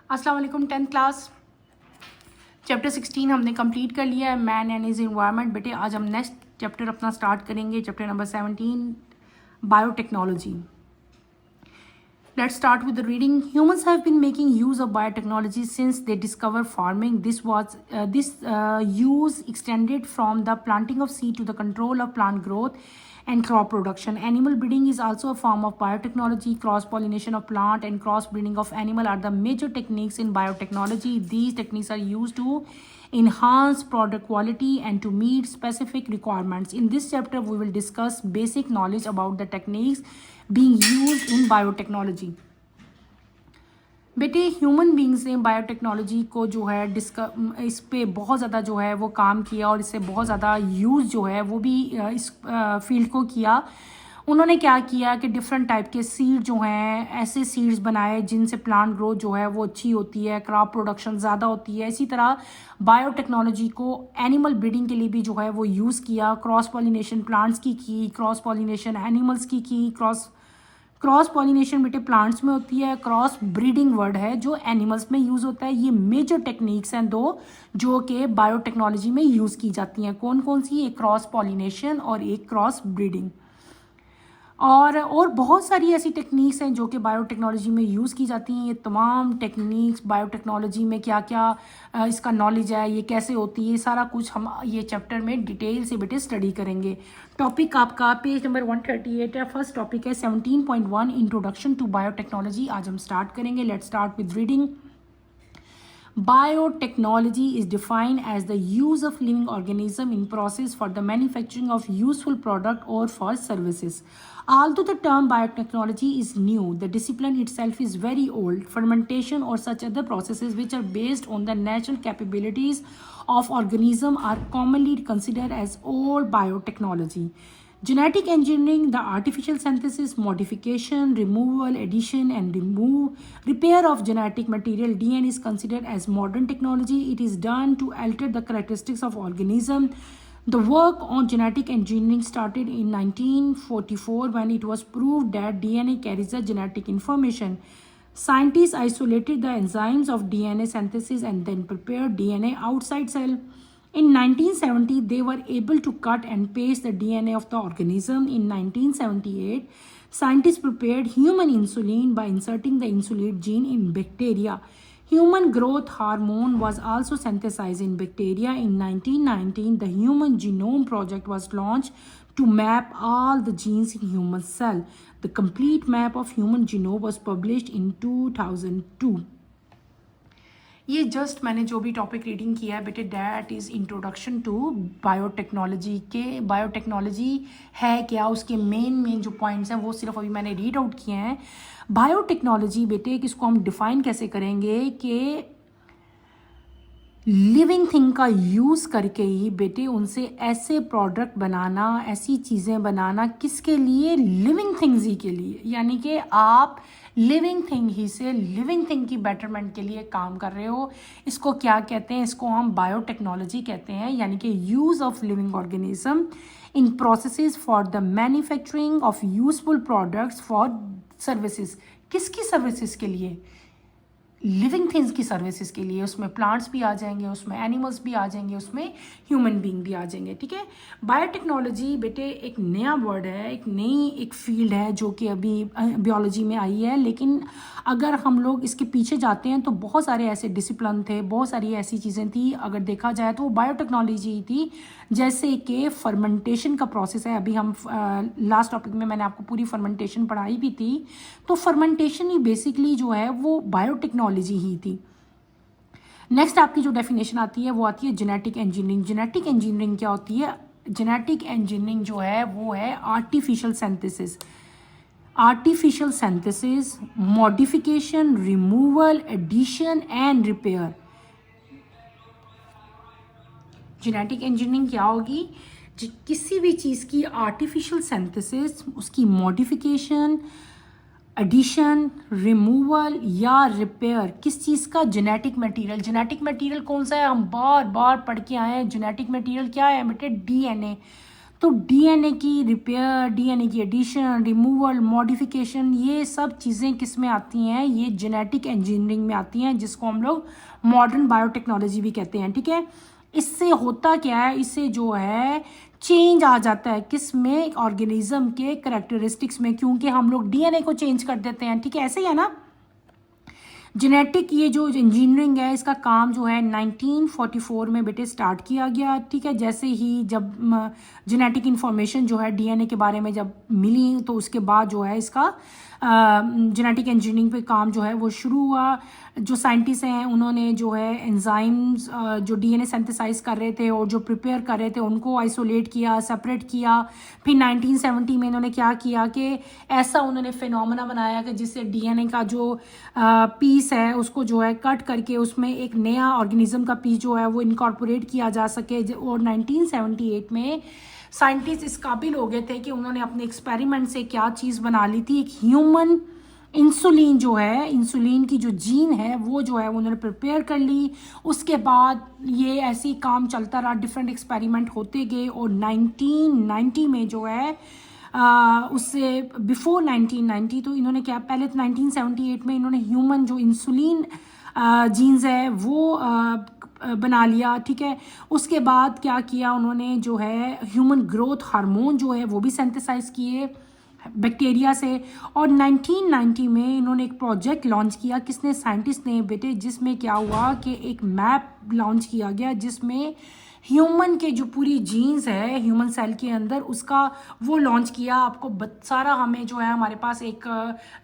अस्सलाम वालेकुम। 10th class chapter 16 हमने कंप्लीट कर लिया है, मैन एंड इज इन्वायरमेंट। बेटे आज हम नेक्स्ट चैप्टर अपना स्टार्ट करेंगे, chapter number 17, biotechnology. Let's start with the reading. Humans have been making use of biotechnology since they discovered farming. This use extended from the planting of seed to the control of plant growth and crop production. Animal breeding is also a form of biotechnology. Cross-pollination of plant and cross-breeding of animal are the major techniques in biotechnology. These techniques are used to enhance product quality and to meet specific requirements. In this chapter, we will discuss basic knowledge about the techniques being used in biotechnology. बेटे human beings ने biotechnology को जो है इस पे बहुत ज़्यादा जो है वो काम किया और इससे बहुत ज़्यादा यूज़ जो है वो भी इस फील्ड को किया। उन्होंने क्या किया कि डिफरेंट टाइप के सीड जो हैं, ऐसे सीड्स बनाए जिनसे प्लांट ग्रोथ जो है वो अच्छी होती है, क्रॉप प्रोडक्शन ज़्यादा होती है। इसी तरह बायोटेक्नोलॉजी को एनिमल ब्रीडिंग के लिए भी जो है वो यूज़ किया। क्रॉस पॉलिनेशन प्लांट्स की क्रॉस पॉलिनेशन एनिमल्स की क्रॉस पॉलिनेशन बेटे प्लांट्स में होती है, क्रॉस ब्रीडिंग वर्ड है जो एनिमल्स में यूज़ होता है। ये मेजर टेक्निक्स हैं दो जो कि बायोटेक्नोलॉजी में यूज़ की जाती हैं। कौन कौन सी? एक क्रॉस पॉलिनेशन और एक क्रॉस ब्रीडिंग। और बहुत सारी ऐसी टेक्निक्स हैं जो कि बायोटेक्नोलॉजी में यूज़ की जाती हैं। ये तमाम टेक्निक्स बायोटेक्नोलॉजी में क्या क्या इसका नॉलेज है, ये कैसे होती है, सारा कुछ हम ये चैप्टर में डिटेल से बेटे स्टडी करेंगे। टॉपिक आपका पेज नंबर 138 है। फर्स्ट टॉपिक है 17.1 इंट्रोडक्शन टू बायोटेक्नोलॉजी। आज हम स्टार्ट करेंगे। Let's start with reading. Biotechnology is defined as the use of living organism in process for the manufacturing of useful product or for services. Although the term biotechnology is new, the discipline itself is very old. Fermentation or such other processes which are based on the natural capabilities of organism are commonly considered as old biotechnology. Genetic engineering, the artificial synthesis, modification, removal, addition, and repair of genetic material (DNA) is considered as modern technology. It is done to alter the characteristics of organism. The work on genetic engineering started in 1944 when it was proved that DNA carries the genetic information. Scientists isolated the enzymes of DNA synthesis and then prepared DNA outside cell. In 1970, they were able to cut and paste the DNA of the organism. In 1978, scientists prepared human insulin by inserting the insulin gene in bacteria. Human growth hormone was also synthesized in bacteria. In 1919, the Human Genome Project was launched to map all the genes in human cell. The complete map of human genome was published in 2002. ये just मैंने जो भी topic reading किया है बेटे that is introduction to biotechnology. के biotechnology है क्या, उसके मेन जो पॉइंट्स हैं वो सिर्फ अभी मैंने रीड आउट किए हैं। बायोटेक्नोलॉजी बेटे किसको हम डिफ़ाइन कैसे करेंगे कि लिविंग थिंग का यूज़ करके ही बेटे उनसे ऐसे प्रोडक्ट बनाना, ऐसी चीज़ें बनाना, किसके लिए? लिविंग थिंग्स ही के लिए। यानी कि आप लिविंग थिंग ही से लिविंग थिंग की बेटरमेंट के लिए काम कर रहे हो। इसको क्या कहते हैं? इसको हम बायोटेक्नोलॉजी कहते हैं। यानी कि use of living organism in processes for the manufacturing of useful products for services. किसकी सर्विसेज के लिए? लिविंग थिंग्स की सर्विसेज के लिए। उसमें प्लांट्स भी आ जाएंगे, उसमें एनिमल्स भी आ जाएंगे, उसमें ह्यूमन बीइंग भी आ जाएंगे। ठीक है। बायोटेक्नोलॉजी बेटे एक नया वर्ड है, एक फील्ड है जो कि अभी बायोलॉजी में आई है। लेकिन अगर हम लोग इसके पीछे जाते हैं तो बहुत सारे ऐसे डिसिप्लिन थे, बहुत सारी ऐसी चीज़ें थी। अगर देखा जाए तो वो बायोटेक्नोलॉजी ही थी। जैसे कि फर्मेंटेशन का प्रोसेस है। अभी हम लास्ट टॉपिक में मैंने आपको पूरी फर्मेंटेशन पढ़ाई भी थी। तो फर्मेंटेशन ही बेसिकली जो है वो बायोटेक्नोलॉजी ही थी। नेक्स्ट आपकी जो डेफिनेशन आती है वो आती है जेनेटिक इंजीनियरिंग। जेनेटिक इंजीनियरिंग क्या होती है? जेनेटिक इंजीनियरिंग जो है वो है artificial synthesis, modification, removal, addition and repair. Genetic engineering क्या होगी? किसी भी चीज़ की आर्टिफिशियल सिंथेसिस, उसकी मॉडिफिकेशन, एडिशन, रिमूवल या रिपेयर। किस चीज़ का? Genetic material. जेनेटिक मटेरियल कौन सा है? हम बार बार पढ़ के आए हैं। जेनेटिक मटेरियल क्या है बेटे? डीएनए। तो डीएनए की रिपेयर, डीएनए की एडिशन, रिमूवल, मॉडिफिकेशन, ये सब चीज़ें किस में आती हैं? ये जेनेटिक इंजीनियरिंग में आती हैं, जिसको हम लोग मॉडर्न बायोटेक्नोलॉजी भी कहते हैं, ठीक है। इससे होता क्या है, इससे जो है चेंज आ जाता है किस में? ऑर्गेनिज्म के करेक्टरिस्टिक्स में, क्योंकि हम लोग डीएनए को चेंज कर देते हैं, ठीक है, ऐसे ही है ना। जेनेटिक ये जो इंजीनियरिंग है, इसका काम जो है 1944 में बेटे स्टार्ट किया गया, ठीक है। जैसे ही जब जेनेटिक इन्फॉर्मेशन जो है डीएनए के बारे में जब मिली, तो उसके बाद जो है इसका जेनेटिक इंजीनियरिंग पे काम जो है वो शुरू हुआ। जो साइंटिस्ट हैं उन्होंने जो है एंजाइम्स जो डीएनए सिंथेसाइज कर रहे थे और जो प्रिपेयर कर रहे थे उनको आइसोलेट किया, सेपरेट किया। फिर 1970 में इन्होंने क्या किया कि ऐसा उन्होंने फिनोमेना बनाया कि जिससे डीएनए का जो पीस है उसको जो है कट करके उसमें एक नया ऑर्गेनिज्म का पीस जो है वो इनकॉर्पोरेट किया जा सके। और 1978 में साइंटिस्ट इस काबिल हो गए थे कि उन्होंने अपने एक्सपेरिमेंट से क्या चीज़ बना ली थी, एक ह्यूमन इंसुलिन जो है, इंसुलिन की जो जीन है वो जो है वो उन्होंने प्रिपेयर कर ली। उसके बाद ये ऐसे ही काम चलता रहा, डिफरेंट एक्सपेरिमेंट होते गए। और 1990 में जो है उससे बिफोर 1990 तो इन्होंने क्या, पहले तो 1978 में इन्होंने ह्यूमन जो इंसुलिन जीन्स है वो बना लिया, ठीक है। उसके बाद क्या किया उन्होंने, जो है ह्यूमन ग्रोथ हार्मोन जो है वो भी सिंथेसाइज किए बैक्टीरिया से। और 1990 में इन्होंने एक प्रोजेक्ट लॉन्च किया, किसने? साइंटिस्ट ने बेटे, जिसमें क्या हुआ कि एक मैप लॉन्च किया गया जिसमें ह्यूमन के जो पूरी जीन्स है ह्यूमन सेल के अंदर उसका वो लॉन्च किया। आपको सारा हमें जो है हमारे पास एक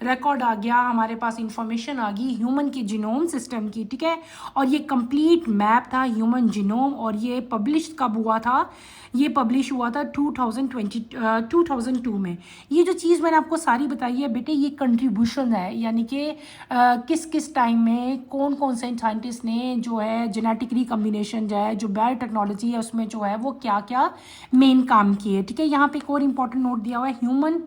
रिकॉर्ड आ गया, हमारे पास इंफॉर्मेशन आ गई ह्यूमन के जीनोम सिस्टम की, ठीक है। और ये कंप्लीट मैप था ह्यूमन जीनोम, और ये पब्लिश कब हुआ था? ये पब्लिश हुआ था 2002 में। ये जो चीज़ मैंने आपको सारी बताई है बेटे, ये कंट्रीब्यूशन है, यानी कि किस किस टाइम में कौन कौन से साइंटिस्ट ने जो है जेनेटिक रिकम्बिनेशन जो है, जो बायोटेक्नोलॉजी है उसमें जो है वो क्या क्या मेन काम किए, ठीक है। यहाँ पे एक और इम्पॉर्टेंट नोट दिया हुआ है, human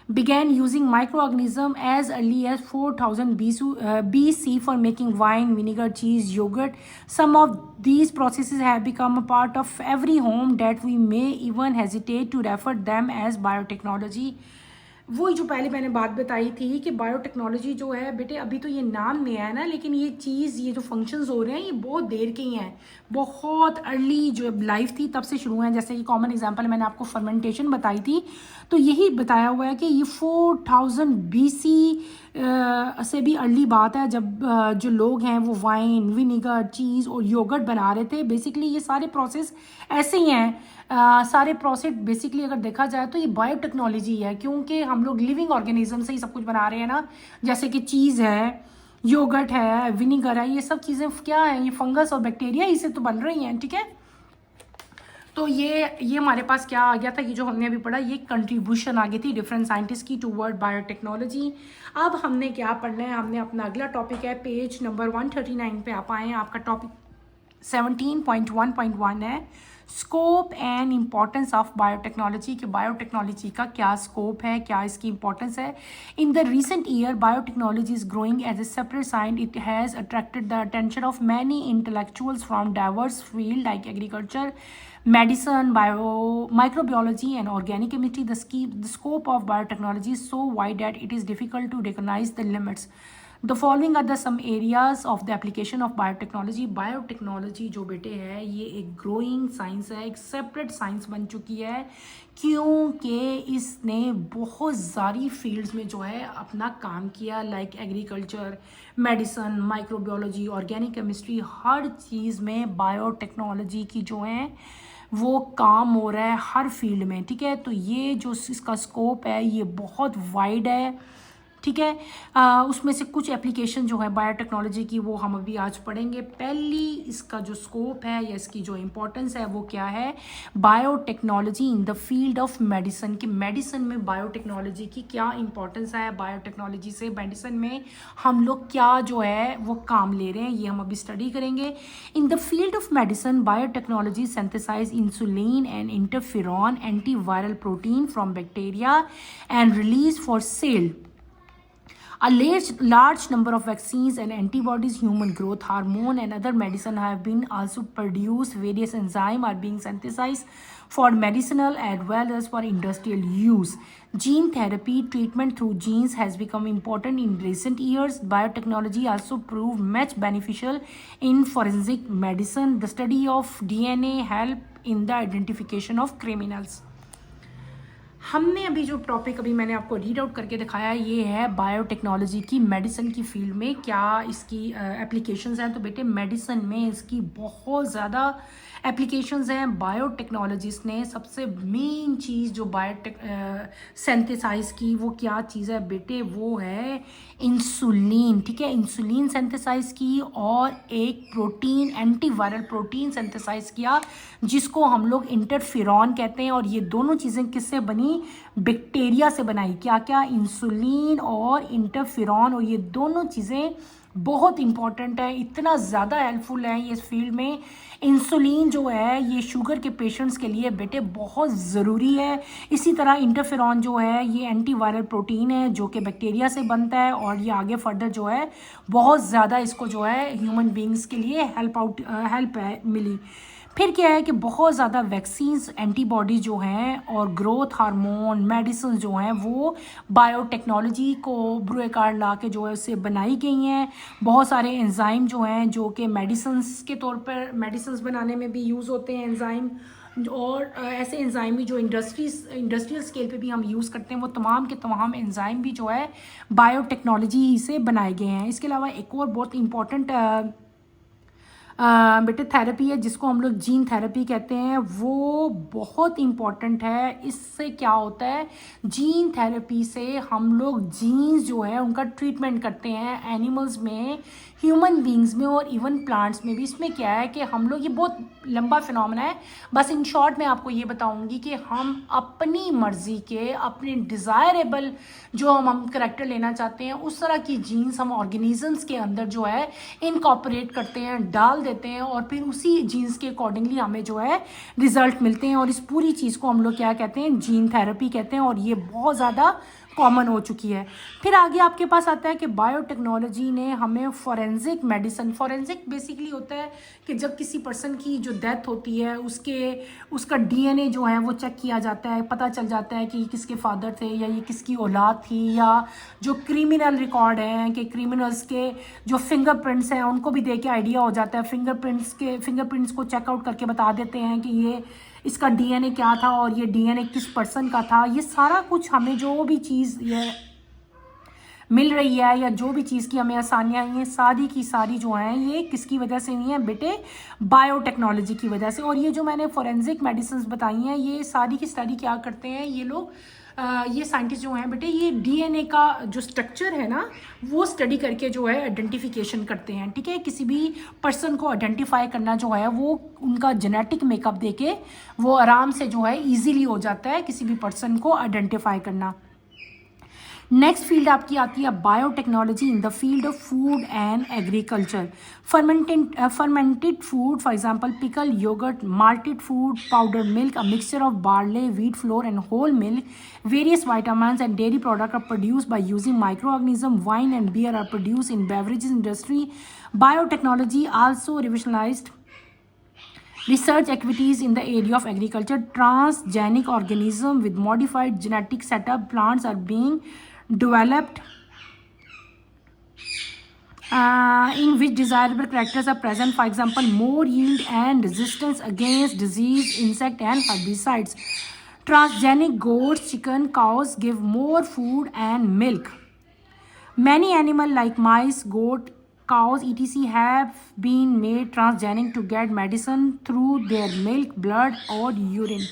began using microorganisms as early as 4000 BC for making wine, vinegar, cheese, yogurt. Some of these processes have become a part of every home that we may even hesitate to refer them as biotechnology. वही जो पहले मैंने बात बताई थी कि biotechnology जो है बेटे, अभी तो ये नाम में है ना, लेकिन ये चीज़, ये जो फंक्शंस हो रहे हैं ये बहुत देर के ही हैं, बहुत अर्ली जो लाइफ थी तब से शुरू हैं। जैसे कि कॉमन एग्जांपल मैंने आपको फर्मेंटेशन बताई थी, तो यही बताया हुआ है कि ये 4000 BC से भी अर्ली बात है, जब जो लोग हैं वो वाइन, विनीगर, चीज़ और योगर्ट बना रहे थे। बेसिकली ये सारे प्रोसेस ऐसे ही हैं, सारे प्रोसेस बेसिकली अगर देखा जाए तो ये बायोटेक्नोलॉजी है, क्योंकि हम लोग लिविंग ऑर्गेनिज्म से ही सब कुछ बना रहे हैं ना। जैसे कि चीज़ है, योगर्ट है, विनीगर है, ये सब चीज़ें क्या है, ये फंगस और बैक्टीरिया ही से तो बन रही हैं, ठीक है। तो ये हमारे पास क्या आ गया था, ये जो हमने अभी पढ़ा, ये कंट्रीब्यूशन आ गई थी डिफरेंट साइंटिस्ट की टूवर्ड बायोटेक्नोलॉजी। अब हमने क्या पढ़ना है, हमने अपना अगला टॉपिक है पेज नंबर 139 पे आप आए हैं। आपका टॉपिक 17.1.1 है, scope and importance of biotechnology, कि बायोटेक्नोलॉजी का क्या स्कोप है, क्या इसकी इंपॉर्टेंस है। In the recent year biotechnology is growing as a separate science. It has attracted the attention of many intellectuals from diverse field like agriculture, medicine, microbiology and organic chemistry. The scope of biotechnology is so wide that it is difficult to recognize the limits. The following are the some areas of the application of biotechnology. Biotechnology जो बेटे है ये एक growing science है, एक separate science बन चुकी है, क्योंकि इसने बहुत सारी फील्ड्स में जो है अपना काम किया, like agriculture, medicine, microbiology, organic chemistry, हर चीज़ में बायोटेक्नोलॉजी की जो है वो काम हो रहा है हर फील्ड में, ठीक है। तो ये जो इसका स्कोप है ये बहुत वाइड है, ठीक है। उसमें से कुछ एप्लीकेशन जो है बायोटेक्नोलॉजी की वो हम अभी आज पढ़ेंगे। पहली इसका जो स्कोप है या इसकी जो इम्पोर्टेंस है वो क्या है, biotechnology in the field of medicine, कि मेडिसिन में बायोटेक्नोलॉजी की क्या इंपॉर्टेंस है, बायोटेक्नोलॉजी से मेडिसिन में हम लोग क्या जो है वो काम ले रहे हैं, ये हम अभी स्टडी करेंगे। In the field of medicine biotechnology synthesize insulin and interferon antiviral protein from bacteria and release for cell A large number of vaccines and antibodies, human growth hormone, and other medicine have been also produced. Various enzymes are being synthesized for medicinal as well as for industrial use. Gene therapy treatment through genes has become important in recent years. Biotechnology also proved much beneficial in forensic medicine. The study of DNA help in the identification of criminals. हमने अभी जो topic अभी मैंने आपको read out करके दिखाया ये है बायोटेक्नोलॉजी की मेडिसिन की फील्ड में क्या इसकी एप्लीकेशंस हैं। तो बेटे मेडिसिन में इसकी बहुत ज़्यादा एप्लीकेशंस हैं। बायोटेक्नोलॉजिस्ट ने सबसे मेन चीज़ जो सिंथेसाइज की वो क्या चीज़ है बेटे, वो है इंसुलिन। ठीक है, इंसुलिन सिंथेसाइज की और एक प्रोटीन एंटीवायरल प्रोटीन सिंथेसाइज किया जिसको हम लोग इंटरफेरॉन कहते हैं। और ये दोनों चीज़ें किससे बनी? बैक्टीरिया से बनाई। क्या क्या? इंसुलिन और इंटरफेरॉन। और ये दोनों चीज़ें बहुत इंपॉर्टेंट है, इतना ज़्यादा हेल्पफुल है ये इस फील्ड में। इंसुलिन जो है ये शुगर के पेशेंट्स के लिए बेटे बहुत ज़रूरी है। इसी तरह इंटरफेरॉन जो है ये एंटीवायरल प्रोटीन है जो कि बैक्टीरिया से बनता है और ये आगे फर्दर जो है बहुत ज़्यादा इसको जो है ह्यूमन बींग्स के लिए हेल्प मिली। फिर क्या है कि बहुत ज़्यादा वैक्सीन्स एंटीबॉडी जो हैं और ग्रोथ हार्मोन मेडिसिन जो हैं वो बायोटेक्नोलॉजी को ब्रूए कार्ड ला के जो है उससे बनाई गई हैं। बहुत सारे एंजाइम जो हैं जो कि मेडिसिन्स के तौर पर मेडिसिन्स बनाने में भी यूज़ होते हैं एंजाइम, और ऐसे एंजाइम भी जो इंडस्ट्रियल स्केल पे भी हम यूज़ करते हैं वो तमाम के तमाम एंजाइम भी जो है बायोटेक्नोलॉजी ही से बनाए गए हैं। इसके अलावा एक और बहुत इंपॉर्टेंट बेटे थेरेपी है जिसको हम लोग जीन थेरेपी कहते हैं, वो बहुत इम्पॉर्टेंट है। इससे क्या होता है, जीन थेरेपी से हम लोग जीन्स जो है उनका ट्रीटमेंट करते हैं एनिमल्स में, ह्यूमन बींग्स में और इवन प्लांट्स में भी। इसमें क्या है कि हम लोग, ये बहुत लंबा फिनोमेना है, बस इन शॉर्ट मैं आपको ये बताऊंगी कि हम अपनी मर्जी के अपने डिज़ायरेबल जो हम करैक्टर लेना चाहते हैं उस तरह की जीन्स हम ऑर्गेनिजम्स के अंदर जो है इनकॉर्पोरेट करते हैं, डाल देते हैं और फिर उसी जीन्स के अकॉर्डिंगली हमें जो है रिजल्ट मिलते हैं। और इस पूरी चीज़ को हम लोग क्या कहते हैं, जीन थेरेपी कहते हैं। और ये बहुत ज़्यादा कॉमन हो चुकी है। फिर आगे आपके पास आता है कि बायोटेक्नोलॉजी ने हमें फॉरेंसिक मेडिसिन, फॉरेंसिक बेसिकली होता है कि जब किसी पर्सन की जो डेथ होती है उसका डीएनए जो है वो चेक किया जाता है, पता चल जाता है कि किसके फादर थे या ये किसकी औलाद थी, या जो क्रिमिनल रिकॉर्ड हैं कि क्रिमिनल्स के जो फिंगरप्रिंट्स हैं उनको भी देख के आइडिया हो जाता है। फिंगरप्रिंट्स को चेकआउट करके बता देते हैं कि ये इसका डीएनए क्या था और ये डीएनए किस पर्सन का था। ये सारा कुछ हमें जो भी चीज़ ये मिल रही है या जो भी चीज़ की हमें आसानियाँ हैं सारी की सारी जो हैं ये किसकी वजह से नहीं है बेटे, बायोटेक्नोलॉजी की वजह से। और ये जो मैंने फॉरेंसिक मेडिसिन बताई हैं ये सारी की स्टडी क्या करते हैं ये लोग, ये साइंटिस्ट जो हैं बेटे ये डीएनए का जो स्ट्रक्चर है ना वो स्टडी करके जो है आइडेंटिफिकेशन करते हैं। ठीक है, किसी भी पर्सन को आइडेंटिफाई करना जो है वो उनका जेनेटिक मेकअप देके वो आराम से जो है इजीली हो जाता है किसी भी पर्सन को आइडेंटिफाई करना। नेक्स्ट फील्ड आपकी आती है biotechnology in the field of food and agriculture. Fermented food, for example pickle, yoghurt, malted food, powdered milk, a mixture of barley, wheat flour and whole milk. Various vitamins and dairy products are produced by using microorganisms. Wine and beer are produced in beverages industry. Biotechnology also revolutionized research activities in the area of agriculture. Transgenic organisms with modified genetic setup plants are being developed in which desirable characters are present, for example more yield and resistance against disease, insect and herbicides. Transgenic goats, chicken, cows give more food and milk. Many animals like mice, goat, cows etc have been made transgenic to get medicine through their milk, blood और urine.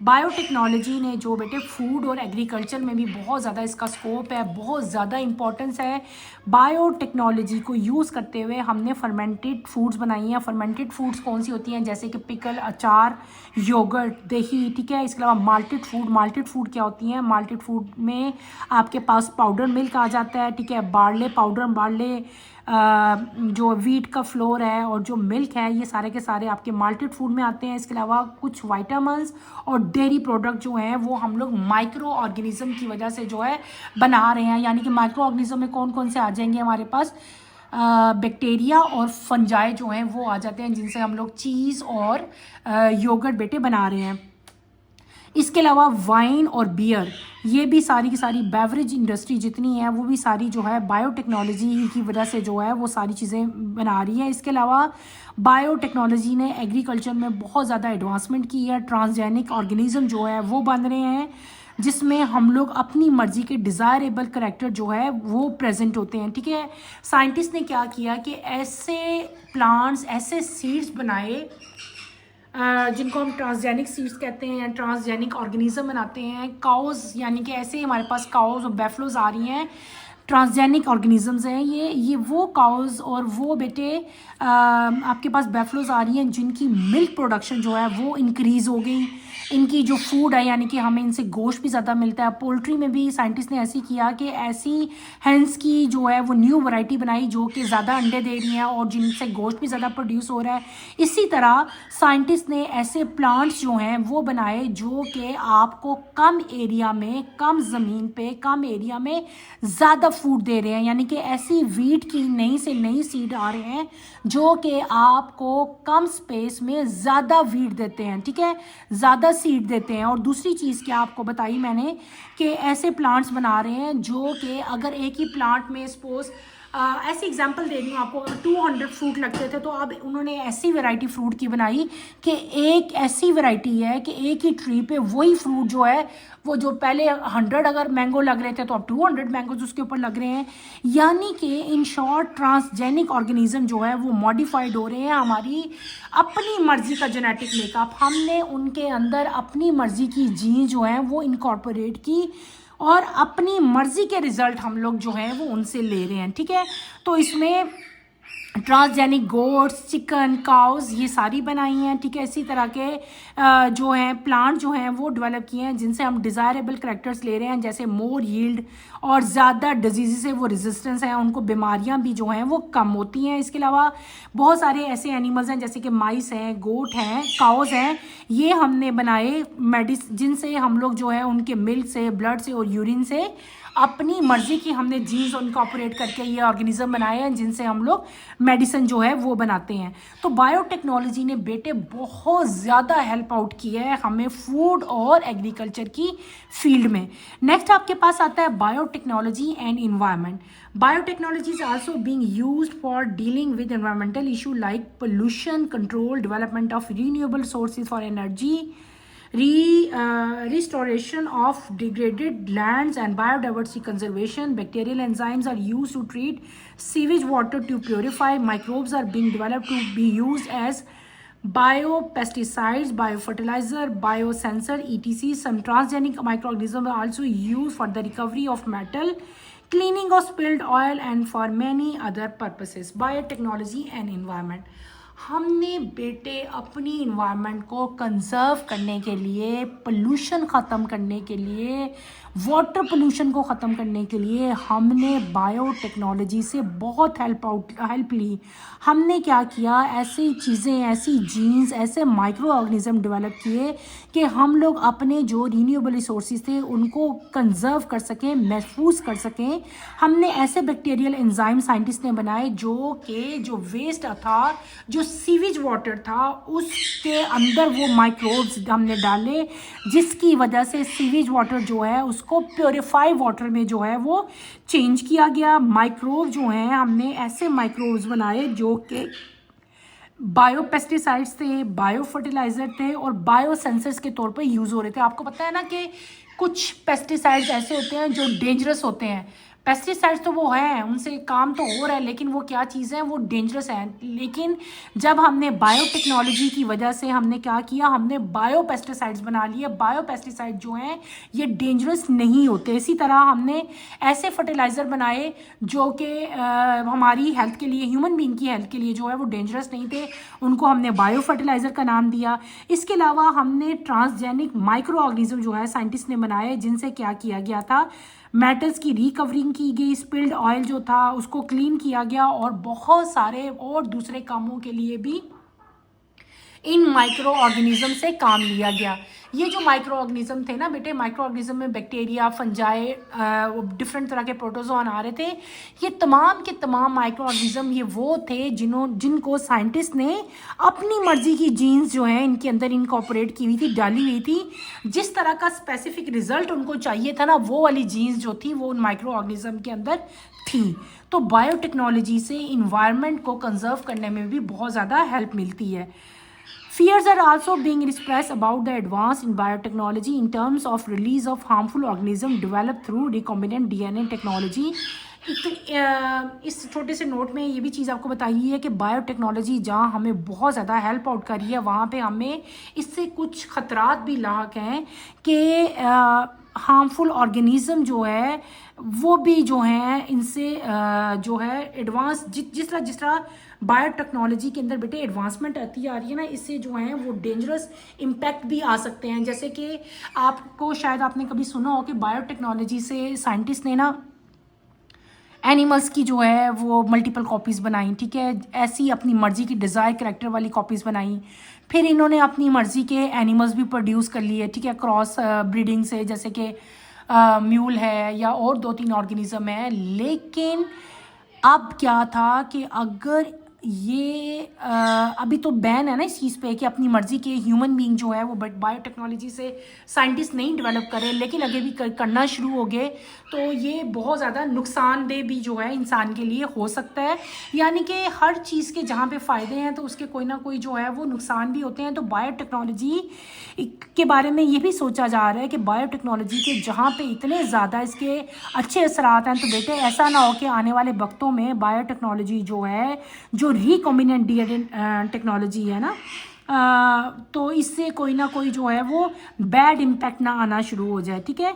Biotechnology ने जो बेटे food और agriculture में भी बहुत ज़्यादा इसका स्कोप है, बहुत ज़्यादा इंपॉर्टेंस है। बायोटेक्नोलॉजी को यूज़ करते हुए हमने फर्मेंटेड फूड्स बनाई हैं। फर्मेंटेड फूड्स कौन सी होती हैं, जैसे कि पिकल, अचार, योगर्ट, दही। ठीक है, इसके अलावा माल्टेड फूड क्या होती हैं, माल्टेड फूड में आपके पास पाउडर मिल्क आ जाता है। ठीक है, बार्ले जो वीट का फ्लोर है और जो मिल्क है ये सारे के सारे आपके माल्टेड फूड में आते हैं। इसके अलावा कुछ वाइटामिन्स और डेयरी प्रोडक्ट जो हैं वो हम लोग माइक्रो ऑर्गेनिज्म की वजह से जो है बना रहे हैं। यानी कि माइक्रो ऑर्गेनिज्म में कौन कौन से आ जाएंगे हमारे पास, बैक्टीरिया और फंजाई जो हैं वो आ जाते हैं, जिनसे हम लोग चीज़ और योगर्ट बेटे बना रहे हैं। इसके अलावा वाइन और बियर, ये भी सारी की सारी बेवरेज इंडस्ट्री जितनी है वो भी सारी जो है बायोटेक्नोलॉजी की वजह से जो है वो सारी चीज़ें बना रही है। इसके अलावा बायोटेक्नोलॉजी ने एग्रीकल्चर में बहुत ज़्यादा एडवांसमेंट की है। ट्रांसजेनिक ऑर्गेनिज्म जो है वो बन रहे हैं, जिसमें हम लोग अपनी मर्जी के डिज़ायरेबल करैक्टर जो है वो प्रेजेंट होते हैं। ठीक है, साइंटिस्ट ने क्या किया कि ऐसे प्लांट्स, ऐसे सीड्स बनाए जिनको हम ट्रांसजेनिक सीड्स कहते हैं, ट्रांसजेनिक ऑर्गेनिज्म बनाते हैं। काउज, यानी कि ऐसे हमारे पास काउज और बैफलोज आ रही हैं, ट्रांसजेनिक ऑर्गेनिजम्स हैं ये वो काउज और वो बेटे आपके पास बैफलोज आ रही हैं जिनकी मिल्क प्रोडक्शन जो है वो इंक्रीज़ हो गई। इनकी जो फूड है, यानी कि हमें इनसे गोश्त भी ज़्यादा मिलता है। पोल्ट्री में भी साइंटिस्ट ने ऐसे किया कि ऐसी हैंस की जो है वो न्यू वैरायटी बनाई जो कि ज़्यादा अंडे दे रही हैं और जिनसे गोश्त भी ज़्यादा प्रोड्यूस हो रहा है। इसी तरह साइंटिस्ट ने ऐसे प्लांट्स जो हैं वो बनाए जो कि आपको कम एरिया में, कम ज़मीन पे, कम एरिया में ज़्यादा फूड दे रहे हैं। यानी कि ऐसी वीट की नई से नई सीड आ रहे हैं जो कि आपको कम स्पेस में ज़्यादा वीट देते हैं। ठीक है, ज़्यादा सीड देते हैं। और दूसरी चीज़ क्या आपको बताई मैंने कि ऐसे प्लांट्स बना रहे हैं जो कि अगर एक ही प्लांट में सपोज ऐसी एग्जांपल दे रही हूँ आपको, 200 फ्रूट लगते थे तो अब उन्होंने ऐसी वैरायटी फ्रूट की बनाई कि एक ऐसी वैरायटी है कि एक ही ट्री पे वही फ्रूट जो है वो जो पहले 100 अगर मैंगो लग रहे थे तो अब 200 मैंगोज उसके ऊपर लग रहे हैं। यानी कि इन शॉर्ट ट्रांसजेनिक ऑर्गेनिज्म जो है वो मॉडिफाइड हो रहे हैं। हमारी अपनी मर्जी का जेनेटिक मेकअप, हमने उनके अंदर अपनी मर्जी की जीन जो है वो इनकॉर्पोरेट की और अपनी मर्जी के रिजल्ट हम लोग जो हैं वो उनसे ले रहे हैं। ठीक है, तो इसमें ट्रांसजेनिक गोट्स, चिकन, काउज ये सारी बनाई हैं। ठीक है, इसी तरह के जो हैं प्लांट जो हैं वो डेवलप किए हैं जिनसे हम डिज़ायरेबल करैक्टर्स ले रहे हैं, जैसे मोर यील्ड और ज़्यादा डिजीज़ से वो रेजिस्टेंस हैं, उनको बीमारियां भी जो हैं वो कम होती हैं। इसके अलावा बहुत सारे ऐसे एनिमल्स हैं जैसे कि माइस हैं, गोट हैं, काउज हैं, ये हमने बनाए जिनसे हम लोग जो है उनके मिल्क से, ब्लड से और यूरिन से अपनी मर्जी की हमने जीन्स इनकॉर्पोरेट करके ये ऑर्गेनिज्म बनाए हैं जिनसे हम लोग मेडिसिन जो है वो बनाते हैं। तो बायोटेक्नोलॉजी ने बेटे बहुत ज़्यादा हेल्प आउट की है हमें फूड और एग्रीकल्चर की फील्ड में। नेक्स्ट आपके पास आता है biotechnology and environment. Biotechnology is also being used for dealing with environmental issues like pollution control, development of renewable sources for energy, restoration of degraded lands and biodiversity conservation. Bacterial enzymes are used to treat sewage water to purify. Microbes are being developed to be used as biopesticides, biofertilizer, biosensor, etc. Some transgenic microorganisms are also used for the recovery of metal, cleaning of spilled oil and for many other purposes. Biotechnology and environment, हमने बेटे अपनी environment को conserve करने के लिए, pollution ख़त्म करने के लिए, वाटर पोल्यूशन को ख़त्म करने के लिए हमने बायोटेक्नोलॉजी से बहुत हेल्प ली। हमने क्या किया, ऐसी चीज़ें, ऐसी जीन्स, ऐसे माइक्रो ऑर्गेनिज्म डेवलप किए कि हम लोग अपने जो रीन्यूएबल रिसोर्सेज थे उनको कंजर्व कर सकें, महफूज कर सकें। हमने ऐसे बैक्टीरियल एंजाइम साइंटिस्ट ने बनाए जो कि जो वेस्ट था, जो सीवेज वाटर था, उसके अंदर वो माइक्रोब्स हमने डाले जिसकी वजह से सीवेज वाटर जो है उसको प्योरीफाई वाटर में जो है वो चेंज किया गया। माइक्रोब जो हैं हमने ऐसे माइक्रोब्स बनाए जो कि बायोपेस्टिसाइड्स थे, बायो फर्टिलाइज़र थे और बायो सेंसर्स के तौर पर यूज़ हो रहे थे। आपको पता है ना कि कुछ पेस्टिसाइड्स ऐसे होते हैं जो डेंजरस होते हैं। पेस्टिसाइड्स तो वो हैं, उनसे काम तो हो रहा है, लेकिन वो क्या चीज़ है, वो डेंजरस है। लेकिन जब हमने बायोटेक्नोलॉजी की वजह से हमने क्या किया, हमने बायो पेस्टिसाइड्स बना लिए। बायो पेस्टिसाइड जो हैं ये डेंजरस नहीं होते। इसी तरह हमने ऐसे फर्टिलाइज़र बनाए जो कि हमारी हेल्थ के लिए, ह्यूमन बीइंग की हेल्थ के लिए जो है वो डेंजरस नहीं थे, उनको हमने बायो फर्टिलाइज़र का नाम दिया। इसके अलावा हमने ट्रांसजेनिक माइक्रो ऑर्गेनिज्म जो है साइंटिस्ट ने बनाए जिनसे क्या किया गया था, मेटल्स की रिकवरिंग की गई, स्पिल्ड ऑयल जो था उसको क्लीन किया गया और बहुत सारे और दूसरे कामों के लिए भी इन माइक्रो ऑर्गेनिज्म से काम लिया गया। ये जो माइक्रो ऑर्गेनिज्म थे ना बेटे, माइक्रो ऑर्गेनिज्म में बैक्टीरिया, फंजाई, डिफरेंट तरह के प्रोटोजोन आ रहे थे। ये तमाम के तमाम माइक्रो ऑर्गेनिज्म ये वो थे जिनको साइंटिस्ट ने अपनी मर्जी की जीन्स जो है इनके अंदर इनकॉर्पोरेट की हुई थी, डाली हुई थी। जिस तरह का स्पेसिफिक रिजल्ट उनको चाहिए था ना, वो वाली जीन्स जो थी वो उन माइक्रो ऑर्गेनिज्म के अंदर थी। तो बायोटेक्नोलॉजी से इन्वायरमेंट को कंजर्व करने में भी बहुत ज़्यादा हेल्प मिलती है। Fears are also being expressed about the advance in biotechnology in terms of release of harmful organisms developed through recombinant DNA technology. इस छोटे से नोट में ये भी चीज़ आपको बताई है कि बायोटेक्नोलॉजी जहाँ हमें बहुत ज़्यादा हेल्प आउट कर रही है, वहाँ पे हमें इससे कुछ ख़तरात भी लाक हैं कि हार्मफुल ऑर्गेनिज़म जो है वो भी जो है इनसे जो है एडवांस जिस तरह बायोटेक्नोलॉजी के अंदर बेटे एडवांसमेंट आती आ रही है ना, इससे जो है वो डेंजरस इम्पैक्ट भी आ सकते हैं। जैसे कि आपको शायद आपने कभी सुना हो कि बायोटेक्नोलॉजी से साइंटिस्ट ने ना एनिमल्स की जो है वो मल्टीपल कॉपीज़ बनाई, ठीक है, ऐसी अपनी मर्ज़ी की डिज़ायर करेक्टर वाली कॉपीज़ बनाई। फिर इन्होंने अपनी मर्ज़ी के एनिमल्स भी प्रोड्यूस कर लिए, ठीक है, क्रॉस ब्रीडिंग से, जैसे कि म्यूल है या और 2-3 ऑर्गेनिज्म है। लेकिन अब क्या था कि अगर ये अभी तो बैन है ना इस चीज़ पे कि अपनी मर्ज़ी के ह्यूमन बीइंग जो है वो बायोटेक्नोलॉजी से साइंटिस्ट नहीं डेवलप करे, लेकिन अगर भी करना शुरू हो गए तो ये बहुत ज़्यादा नुकसानदेह भी जो है इंसान के लिए हो सकता है। यानी कि हर चीज़ के जहाँ पे फ़ायदे हैं तो उसके कोई ना कोई जो है वो नुकसान भी होते हैं। तो बायोटेक्नोलॉजी के बारे में ये भी सोचा जा रहा है कि बायोटेक्नोलॉजी के जहाँ पे इतने ज़्यादा इसके अच्छे असरात हैं, तो बेटे ऐसा ना हो कि आने वाले वक्तों में बायोटेक्नोलॉजी जो है, जो रिकॉम्बिनेंट डीएनए टेक्नोलॉजी है ना, तो इससे कोई ना कोई जो है वो बैड इम्पैक्ट ना आना शुरू हो जाए, ठीक है।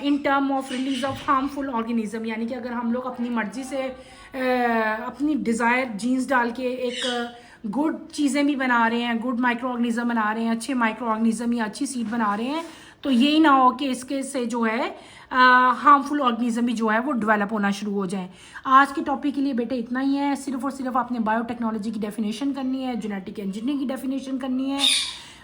In term of release of harmful organism, यानी कि अगर हम लोग अपनी मर्जी से अपनी डिज़ायर जीन्स डाल के एक गुड चीज़ें भी बना रहे हैं, गुड माइक्रो ऑर्गेनिज्म बना रहे हैं, अच्छे माइक्रो ऑर्गेनिज्म या अच्छी सीड बना रहे हैं, तो यही ना हो कि इसके से जो है हार्मफुल ऑर्गेनिज्म भी जो है वो डेवलप होना शुरू हो जाए। आज के टॉपिक के लिए बेटे इतना ही है। सिर्फ और सिर्फ आपने बायोटेक्नोलॉजी की डेफिनेशन करनी है, जेनेटिक इंजीनियरिंग की डेफिनेशन करनी है,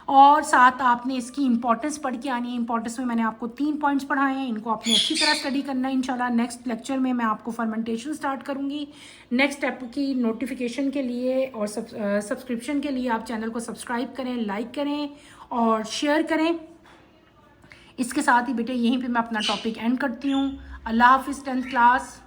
और साथ आपने इसकी इंपॉर्टेंस पढ़ के आनी है। इंपॉर्टेंस में मैंने आपको 3 पॉइंट्स पढ़ाए हैं, इनको आपने अच्छी तरह स्टडी करना है। इंशाल्लाह नेक्स्ट लेक्चर में मैं आपको फर्मेंटेशन स्टार्ट करूंगी। नेक्स्ट स्टेप की नोटिफिकेशन के लिए और सब्सक्रिप्शन के लिए आप चैनल को सब्सक्राइब करें, लाइक करें और शेयर करें। इसके साथ ही बेटे यहीं पे मैं अपना टॉपिक एंड करती हूँ। अल्लाह हाफिज़ 10th क्लास।